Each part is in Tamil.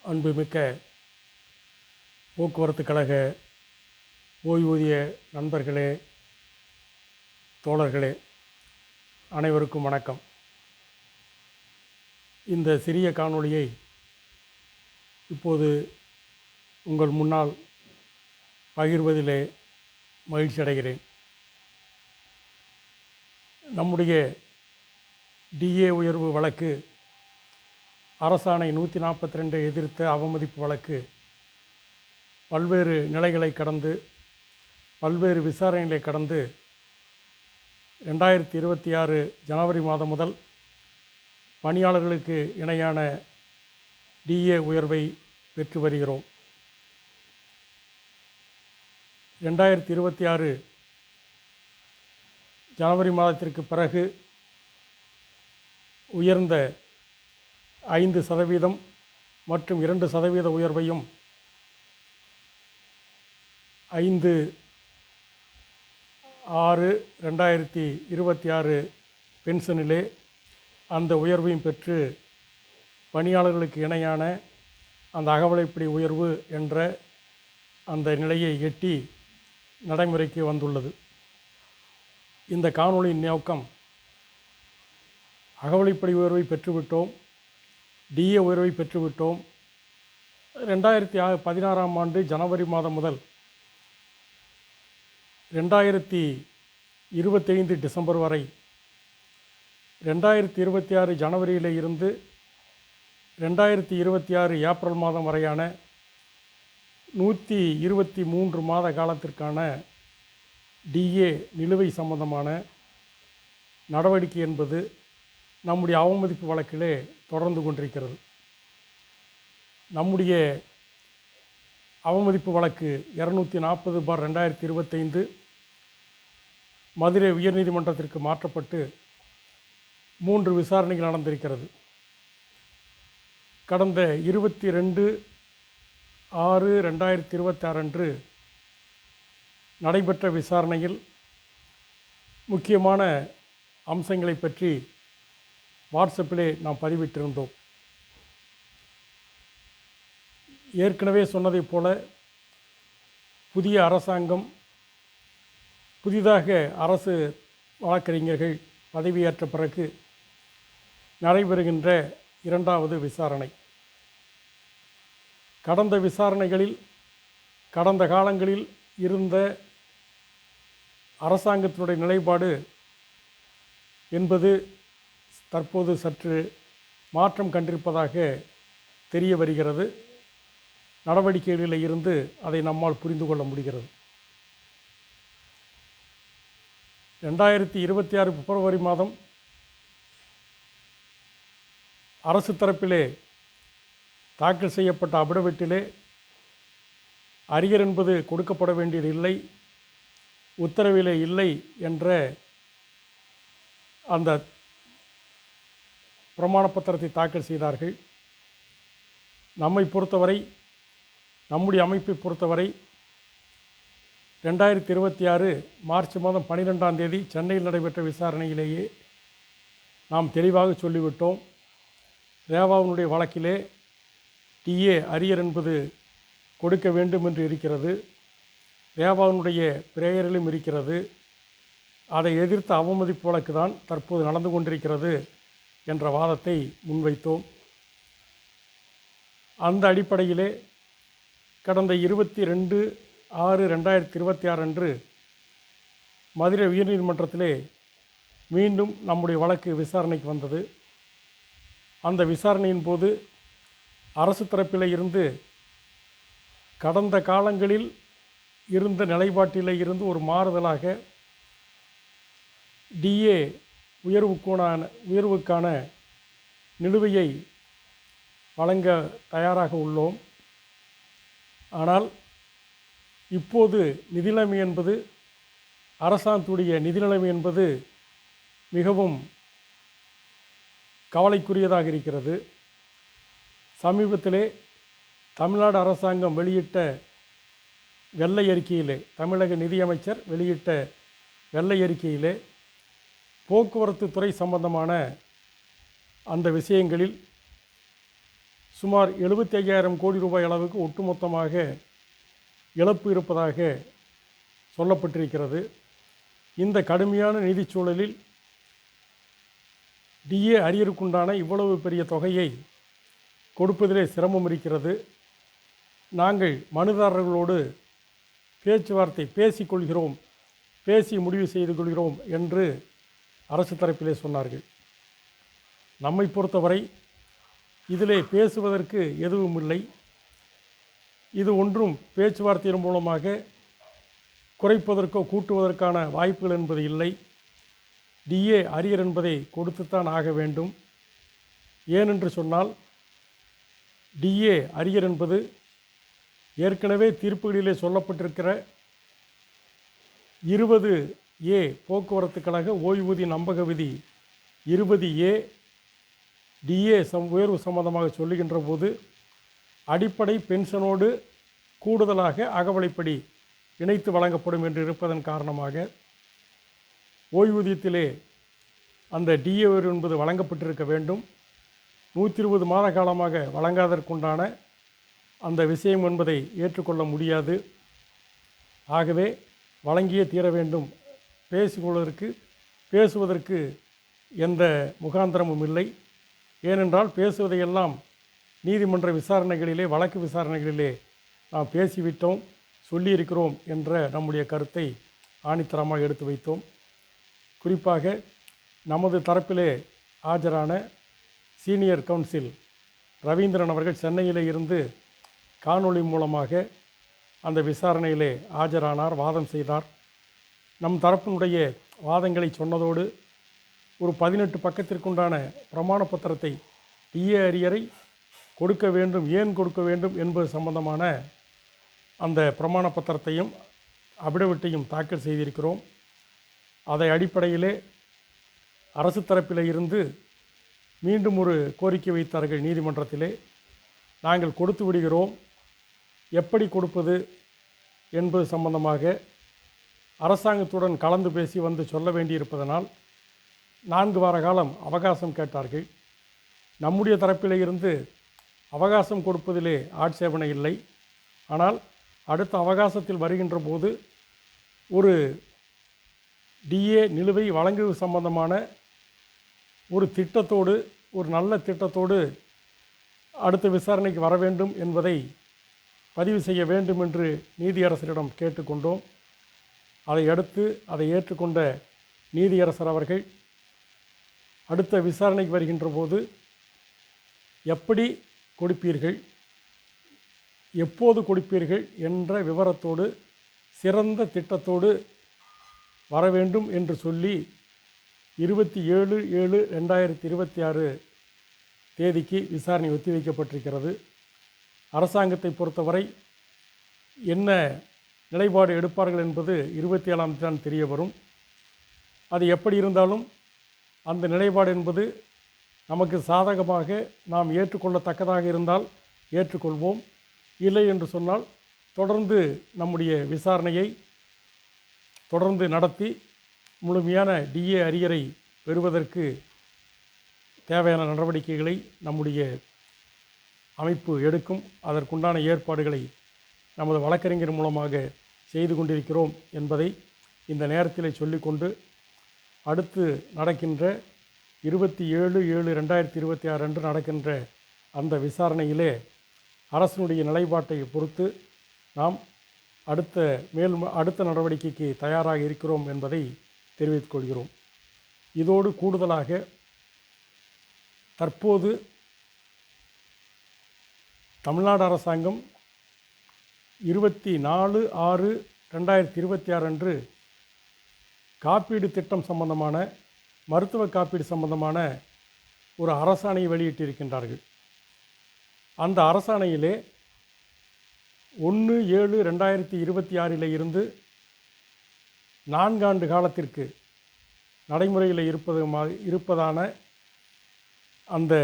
அன்புமிக்க போக்குவரத்து கழக ஓய்வூதிய நண்பர்களே, தோழர்களே, அனைவருக்கும் வணக்கம். இந்த சிறிய காணொளியை இப்போது உங்கள் முன்னால் பகிர்வதிலே மகிழ்ச்சி அடைகிறேன். நம்முடைய டிஏ உயர்வு வழக்கு, அரசாணை 142 எதிர்த்த அவமதிப்பு வழக்கு பல்வேறு நிலைகளை கடந்து, பல்வேறு விசாரணைகளை கடந்து 2026 ஜனவரி மாதம் முதல் பணியாளர்களுக்கு இணையான டிஏ உயர்வை பெற்று வருகிறோம். 2026 ஜனவரி மாதத்திற்கு பிறகு உயர்ந்த 5% மற்றும் 2% உயர்வையும் 5/6/2026 பென்ஷனிலே அந்த உயர்வையும் பெற்று பணியாளர்களுக்கு இணையான அந்த அகவிலைப்படி உயர்வு என்ற அந்த நிலையை எட்டி நடைமுறைக்கு வந்துள்ளது. இந்த காணொளியின் நோக்கம், அகவிலைப்படி உயர்வை பெற்றுவிட்டோம், டிஏ உயர்வை பெற்றுவிட்டோம். 2016 ஆண்டு ஜனவரி மாதம் முதல் 2025 டிசம்பர் வரை, 2026 ஜனவரியில் இருந்து 2026 ஏப்ரல் மாதம் வரையான 123 மாத காலத்திற்கான டிஏ நிலுவை சம்பந்தமான நடவடிக்கை என்பது நம்முடைய அவமதிப்பு வழக்கிலே தொடர்ந்து கொண்டிருக்கிறது. நம்முடைய அவமதிப்பு வழக்கு 240/2025 மதுரை உயர்நீதிமன்றத்திற்கு மாற்றப்பட்டு 3 விசாரணைகள் நடந்திருக்கிறது. கடந்த 22/6/2026 அன்று நடைபெற்ற விசாரணையில் முக்கியமான அம்சங்களை பற்றி வாட்ஸ்அப்பிலே நாம் பதிவிட்டிருந்தோம். ஏற்கனவே சொன்னதைப் போல, புதிய அரசாங்கம், புதிதாக அரசு வழக்கறிஞர்கள் பதவியேற்ற பிறகு நடைபெறுகின்ற 2வது விசாரணை. கடந்த விசாரணைகளில், கடந்த காலங்களில் இருந்த அரசாங்கத்தினுடைய நிலைப்பாடு என்பது தற்போது சற்று மாற்றம் கண்டிருப்பதாக தெரிய வருகிறது. நடவடிக்கைகளில் இருந்து அதை நம்மால் புரிந்து கொள்ள முடிகிறது. 2026 பிப்ரவரி மாதம் அரசு தரப்பிலே தாக்கல் செய்யப்பட்ட அபிடவிட்டிலே அரியர் என்பது கொடுக்கப்பட வேண்டியது இல்லை, உத்தரவிலே இல்லை என்ற அந்த பிரமாண பத்திரத்தை தாக்கல் செய்தார்கள். நம்மை பொறுத்தவரை, நம்முடைய அமைப்பை பொறுத்தவரை 2026 மார்ச் மாதம் 12ஆம் தேதி சென்னையில் நடைபெற்ற விசாரணையிலேயே நாம் தெளிவாக சொல்லிவிட்டோம். ரேவாவினுடைய வழக்கிலே டிஏ அரியர் என்பது கொடுக்க வேண்டும் என்று இருக்கிறது, ரேவாவினுடைய பிரேயரிலும் இருக்கிறது. அதை எதிர்த்த அவமதிப்பு வழக்கு தான் தற்போது நடந்து கொண்டிருக்கிறது என்ற வாதத்தை முன்வைத்தோம். அந்த அடிப்படையிலே கடந்த 22/6/2026 அன்று மதுரை உயர்நீதிமன்றத்திலே மீண்டும் நம்முடைய வழக்கு விசாரணைக்கு வந்தது. அந்த விசாரணையின் போது அரசு தரப்பில் இருந்து கடந்த காலங்களில் இருந்த நிலைப்பாட்டில் இருந்து ஒரு மாறுதலாக டிஏ உயர்வுக்கான நிலுவையை வழங்க தயாராக உள்ளோம். ஆனால் இப்போது நிதிநிலைமை என்பது, அரசாங்கத்துடைய நிதிநிலைமை என்பது மிகவும் கவலைக்குரியதாக இருக்கிறது. சமீபத்திலே தமிழ்நாடு அரசாங்கம் வெளியிட்ட வெள்ளை அறிக்கையிலே, தமிழக நிதியமைச்சர் வெளியிட்ட வெள்ளை அறிக்கையிலே போக்குவரத்து துறை சம்பந்தமான அந்த விஷயங்களில் சுமார் 75,000 கோடி ரூபாய் அளவுக்கு ஒட்டுமொத்தமாக இழப்பு இருப்பதாக சொல்லப்பட்டிருக்கிறது. இந்த கடுமையான நிதிச் சூழலில் டிஏ அரியருக்குண்டான இவ்வளவு பெரிய தொகையை கொடுப்பதிலே சிரமம் இருக்கிறது. நாங்கள் மனுதாரர்களோடு பேச்சுவார்த்தை பேசிக்கொள்கிறோம், பேசி முடிவு செய்து கொள்கிறோம் என்று அரசு தரப்பிலே சொன்னார்கள். நம்மை பொறுத்தவரை இதிலே பேசுவதற்கு எதுவும் இல்லை. இது ஒன்றும் பேச்சுவார்த்தையின் மூலமாக குறைப்பதற்கோ கூட்டுவதற்கான வாய்ப்புகள் என்பது இல்லை. டிஏ அரியர் என்பதை கொடுத்துத்தான் ஆக வேண்டும். ஏனென்று சொன்னால் டிஏ அரியர் என்பது ஏற்கனவே தீர்ப்புகளிலே சொல்லப்பட்டிருக்கிற 20A போக்குவரத்து கழக ஓய்வூதிய நம்பக விதி 20A டிஏ உயர்வு சம்பந்தமாக சொல்லுகின்ற போது அடிப்படை பென்ஷனோடு கூடுதலாக அகவலைப்படி இணைத்து வழங்கப்படும் என்று இருப்பதன் காரணமாக ஓய்வூதியத்திலே அந்த டிஏ உயர்வு என்பது வழங்கப்பட்டிருக்க வேண்டும். 120 மாத காலமாக வழங்காதற்குண்டான அந்த விஷயம் என்பதை ஏற்றுக்கொள்ள முடியாது. ஆகவே வழங்கியே தீர வேண்டும். பேசுவதற்கு எந்த முகாந்திரமும் இல்லை. ஏனென்றால் பேசுவதையெல்லாம் நீதிமன்ற விசாரணைகளிலே, வழக்கு விசாரணைகளிலே நாம் பேசிவிட்டோம், சொல்லியிருக்கிறோம் என்ற நம்முடைய கருத்தை ஆணித்தரமாக எடுத்து வைத்தோம். குறிப்பாக நமது தரப்பிலே ஆஜரான சீனியர் கவுன்சில் ரவீந்திரன் அவர்கள் சென்னையிலே இருந்து காணொளி மூலமாக அந்த விசாரணையிலே ஆஜரானார், வாதம் செய்தார். நம் தரப்பினுடைய வாதங்களை சொன்னதோடு ஒரு 18 பக்கத்திற்குண்டான பிரமாண பத்திரத்தை டிஏ அரியரை கொடுக்க வேண்டும், ஏன் கொடுக்க வேண்டும் என்பது சம்பந்தமான அந்த பிரமாண பத்திரத்தையும் அபிடவிட்டையும் தாக்கல் செய்திருக்கிறோம். அதை அடிப்படையிலே அரசு தரப்பில் இருந்து மீண்டும் ஒரு கோரிக்கை வைத்தார்கள் நீதிமன்றத்திலே. நாங்கள் கொடுத்து விடுகிறோம், எப்படி கொடுப்பது என்பது சம்பந்தமாக அரசாங்கத்துடன் கலந்து பேசி வந்து சொல்ல வேண்டியிருப்பதனால் 4 வார காலம் அவகாசம் கேட்டார்கள். நம்முடைய தரப்பில் இருந்து அவகாசம் கொடுப்பதிலே ஆட்சேபனை இல்லை. ஆனால் அடுத்த அவகாசத்தில் வருகின்ற போது ஒரு டிஏ நிலுவை வழங்குவது சம்பந்தமான ஒரு திட்டத்தோடு, ஒரு நல்ல திட்டத்தோடு அடுத்த விசாரணைக்கு வர வேண்டும் என்பதை பதிவு செய்ய வேண்டும் என்று நீதியரசரிடம் கேட்டுக்கொண்டோம். அதை அடுத்து அதை ஏற்றுக்கொண்ட நீதியரசர் அவர்கள் அடுத்த விசாரணைக்கு வருகின்ற போது எப்படி கொடுப்பீர்கள், எப்போது கொடுப்பீர்கள் என்ற விவரத்தோடு சிறந்த திட்டத்தோடு வர வேண்டும் என்று சொல்லி 27/7/2026 தேதிக்கு விசாரணை ஒத்திவைக்கப்பட்டிருக்கிறது. அரசாங்கத்தை பொறுத்தவரை என்ன நிலைப்பாடு எடுப்பார்கள் என்பது 27ஆம் தேதி தான் தெரிய வரும். அது எப்படி இருந்தாலும் அந்த நிலைப்பாடு என்பது நமக்கு சாதகமாக நாம் ஏற்றுக்கொள்ளத்தக்கதாக இருந்தால் ஏற்றுக்கொள்வோம். இல்லை என்று சொன்னால் தொடர்ந்து நம்முடைய விசாரணையை தொடர்ந்து நடத்தி முழுமையான டிஏ அரியரை பெறுவதற்கு தேவையான நடவடிக்கைகளை நம்முடைய அமைப்பு எடுக்கும். அதற்குண்டான ஏற்பாடுகளை நமது வழக்கறிஞர் மூலமாக செய்து கொண்டிருக்கிறோம் என்பதை இந்த நேரத்தில் சொல்லிக்கொண்டு, அடுத்து நடக்கின்ற 27/7/2026 அன்று நடக்கின்ற அந்த விசாரணையிலே அரசினுடைய நிலைப்பாட்டை பொறுத்து நாம் அடுத்த நடவடிக்கைக்கு தயாராக இருக்கிறோம் என்பதை தெரிவித்துக் கொள்கிறோம். இதோடு கூடுதலாக தற்போது தமிழ்நாடு அரசாங்கம் 24/6/2026 அன்று காப்பீடு திட்டம் சம்பந்தமான, மருத்துவ காப்பீடு சம்பந்தமான ஒரு அரசாணையை வெளியிட்டிருக்கின்றார்கள். அந்த அரசாணையிலே 1/7/2026 இருந்து 4 ஆண்டு காலத்திற்கு நடைமுறையில் இருப்பதான அந்த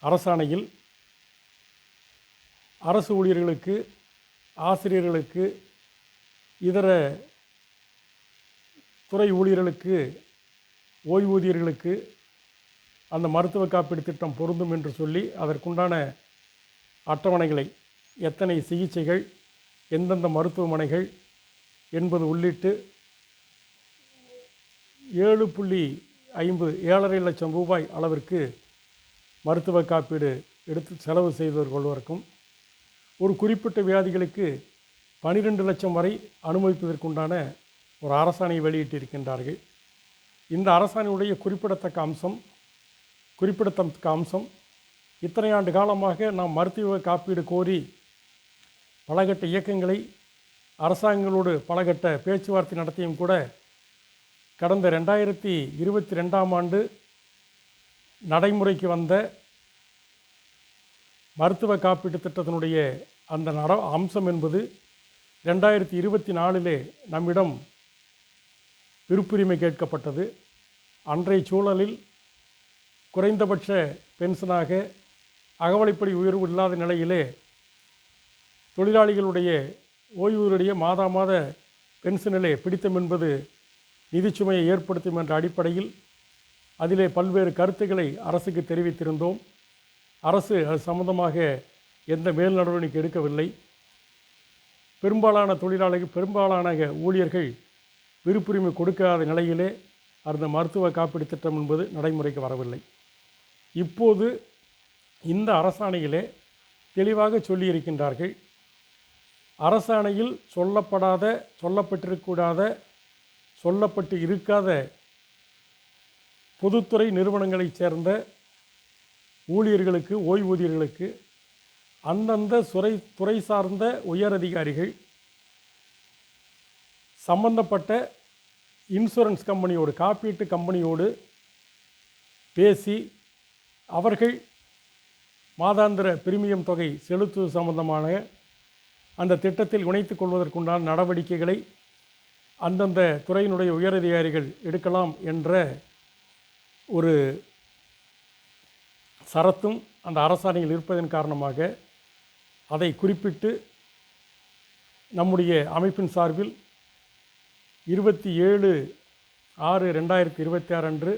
அரசாணையில் அரசு ஊழியர்களுக்கு, ஆசிரியர்களுக்கு, இதர துறை ஊழியர்களுக்கு, ஓய்வூதியர்களுக்கு அந்த மருத்துவ காப்பீடு திட்டம் பொருந்தும் என்று சொல்லி அதற்குண்டான அட்டவணைகளை, எத்தனை சிகிச்சைகள், எந்தெந்த மருத்துவமனைகள் என்பது உள்ளிட்டு 7,50 லட்சம் ரூபாய் அளவிற்கு மருத்துவ காப்பீடு எடுத்து செலவு செய்து கொள்வதற்கும், ஒரு குறிப்பிட்ட வியாதிகளுக்கு 12 லட்சம் வரை அனுமதிப்பதற்குண்டான ஒரு அரசாணை வெளியிட்டிருக்கின்றார்கள். இந்த அரசாணையுடைய குறிப்பிடத்தக்க அம்சம் இத்தனை ஆண்டு காலமாக நாம் மருத்துவ காப்பீடு கோரி பலகட்ட இயக்கங்களை அரசாங்கங்களோடு பலகட்ட பேச்சுவார்த்தை நடத்தியும் கூட கடந்த 2022ஆம் ஆண்டு நடைமுறைக்கு வந்த மருத்துவ காப்பீட்டு திட்டத்தினுடைய அந்த அம்சம் என்பது 2024 நம்மிடம் விருப்புரிமை கேட்கப்பட்டது. அன்றைய சூழலில் குறைந்தபட்ச பென்ஷனாக அகவலைப்படி உயர்வு இல்லாத நிலையிலே தொழிலாளிகளுடைய ஓய்வூதிய மாத பென்ஷனிலே பிடித்தம் என்பது நிதிச்சுமையை ஏற்படுத்தும் என்ற அடிப்படையில் அதிலே பல்வேறு கருத்துக்களை அரசுக்கு தெரிவித்திருந்தோம். அரசு அது சம்பந்தமாக எந்த மேல் நடவடிக்கை எடுக்கவில்லை. பெரும்பாலான ஊழியர்கள் விருப்புரிமை கொடுக்காத நிலையிலே அந்த மருத்துவ காப்பீடு திட்டம் என்பது நடைமுறைக்கு வரவில்லை. இப்போது இந்த அரசாணையிலே தெளிவாக சொல்லியிருக்கின்றார்கள். அரசாணையில் சொல்லப்பட்டு இருக்காத பொதுத்துறை நிறுவனங்களைச் சேர்ந்த ஊழியர்களுக்கு, ஓய்வூதியர்களுக்கு அந்தந்த துறை சார்ந்த உயரதிகாரிகள் சம்பந்தப்பட்ட இன்சூரன்ஸ் கம்பெனியோடு, காப்பீட்டு கம்பெனியோடு பேசி அவர்கள் மாதாந்திர பிரீமியம் தொகை செலுத்துவது சம்பந்தமான அந்த திட்டத்தில் இணைத்துக் கொள்வதற்குண்டான நடவடிக்கைகளை அந்தந்த துறையினுடைய உயரதிகாரிகள் எடுக்கலாம் என்ற ஒரு சரத்தும் அந்த அரசாணையில் இருப்பதன் காரணமாக அதை குறிப்பிட்டு நம்முடைய அமைப்பின் சார்பில் 27/6/2026 அன்று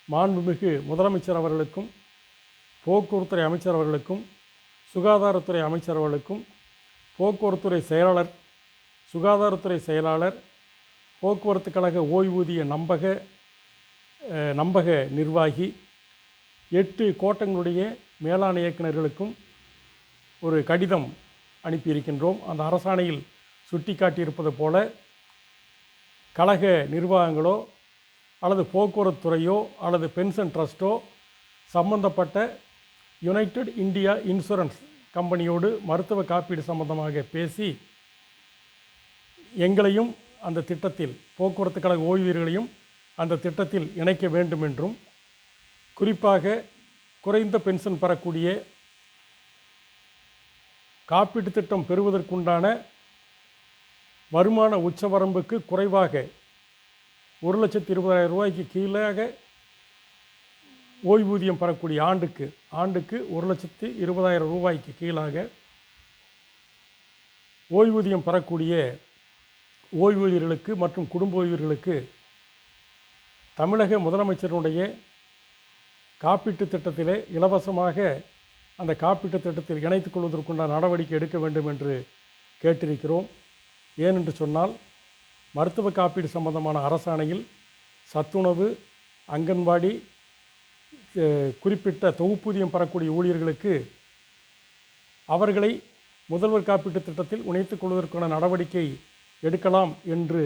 மாண்புமிகு முதலமைச்சர் அவர்களுக்கும், போக்குவரத்துறை அமைச்சர் அவர்களுக்கும், சுகாதாரத்துறை அமைச்சர் அவர்களுக்கும், போக்குவரத்துறை செயலாளர், சுகாதாரத்துறை செயலாளர், போக்குவரத்து கழக ஓய்வூதிய நம்பக நிர்வாகி, 8 கோட்டங்களுடைய மேலாண் இயக்குநர்களுக்கும் ஒரு கடிதம் அனுப்பியிருக்கின்றோம். அந்த அரசாணையில் சுட்டிக்காட்டியிருப்பது போல கழக நிர்வாகங்களோ அல்லது போக்குவரத்து துறையோ அல்லது பென்ஷன் ட்ரஸ்ட்டோ சம்பந்தப்பட்ட யுனைடெட் இந்தியா இன்சூரன்ஸ் கம்பெனியோடு மருத்துவ காப்பீடு சம்பந்தமாக பேசி எங்களையும் அந்த திட்டத்தில், போக்குவரத்து கழக ஓய்வூதியர்களையும் அந்த திட்டத்தில் இணைக்க வேண்டும் என்றும், குறிப்பாக குறைந்த பென்ஷன் பெறக்கூடிய காப்பீட்டு திட்டம் பெறுவதற்குண்டான வருமான உச்சவரம்புக்கு குறைவாக 1,20,000 ரூபாய்க்கு கீழாக ஓய்வூதியம் பெறக்கூடிய ஆண்டுக்கு 1,20,000 ரூபாய்க்கு கீழாக ஓய்வூதியம் பெறக்கூடிய ஓய்வூதியர்களுக்கு மற்றும் குடும்ப ஓய்வூதியர்களுக்கு தமிழக முதலமைச்சருடைய காப்பீட்டு திட்டத்திலே இலவசமாக அந்த காப்பீட்டு திட்டத்தில் இணைத்துக் கொள்வதற்குண்டான நடவடிக்கை எடுக்க வேண்டும் என்று கேட்டிருக்கிறோம். ஏனென்று சொன்னால், மருத்துவ காப்பீடு சம்பந்தமான அரசாணையில் சத்துணவு, அங்கன்வாடி, குறிப்பிட்ட தொகுப்பூதியம் பெறக்கூடிய ஊழியர்களுக்கு அவர்களை முதல்வர் காப்பீட்டு திட்டத்தில் இணைத்துக் கொள்வதற்கான நடவடிக்கை எடுக்கலாம் என்று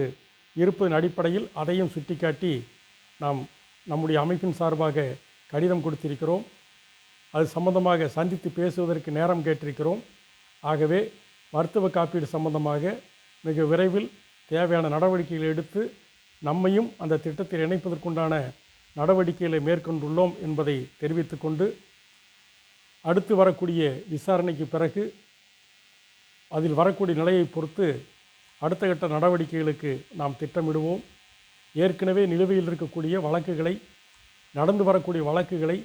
இருப்பதன் அடிப்படையில் அதையும் சுட்டிக்காட்டி நாம் நம்முடைய அமைப்பின் சார்பாக கடிதம் கொடுத்திருக்கிறோம். அது சம்பந்தமாக சந்தித்து பேசுவதற்கு நேரம் கேட்டிருக்கிறோம். ஆகவே மருத்துவ காப்பீடு சம்பந்தமாக மிக விரைவில் தேவையான நடவடிக்கைகளை எடுத்து நம்மையும் அந்த திட்டத்தில் இணைப்பதற்குண்டான நடவடிக்கைகளை மேற்கொண்டுள்ளோம் என்பதை தெரிவித்து கொண்டு, அடுத்து வரக்கூடிய விசாரணைக்கு பிறகு அதில் வரக்கூடிய நிலையை பொறுத்து அடுத்த கட்ட நடவடிக்கைகளுக்கு நாம் திட்டமிடுவோம். ஏற்கனவே நிலுவையில் இருக்கக்கூடிய வழக்குகளை, நடந்து வரக்கூடிய வழக்குகளை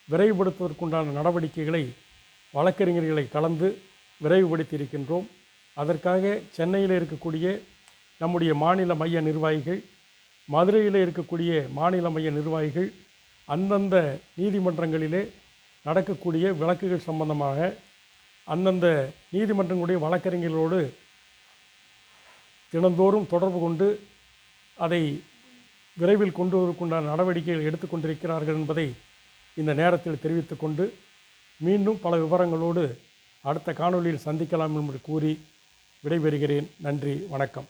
விரைவுபடுத்துவதற்குண்டான நடவடிக்கைகளை வழக்கறிஞர்களை கலந்து விரைவுபடுத்தியிருக்கின்றோம். அதற்காக சென்னையில் இருக்கக்கூடிய நம்முடைய மாநில மைய நிர்வாகிகள், மதுரையில் இருக்கக்கூடிய மாநில மைய நிர்வாகிகள் அந்தந்த நீதிமன்றங்களிலே நடக்கக்கூடிய வழக்குகள் சம்பந்தமாக அந்தந்த நீதிமன்றங்களுடைய வழக்கறிஞர்களோடு தினந்தோறும் தொடர்பு கொண்டு அதை விரைவில் கொண்டு வருவதற்குண்டான நடவடிக்கைகள் எடுத்துக்கொண்டிருக்கிறார்கள் என்பதை இந்த நேரத்தில் தெரிவித்துக்கொண்டு மீண்டும் பல விவரங்களோடு அடுத்த காணொளியில் சந்திக்கலாம் என்று கூறி விடைபெறுகிறேன். நன்றி, வணக்கம்.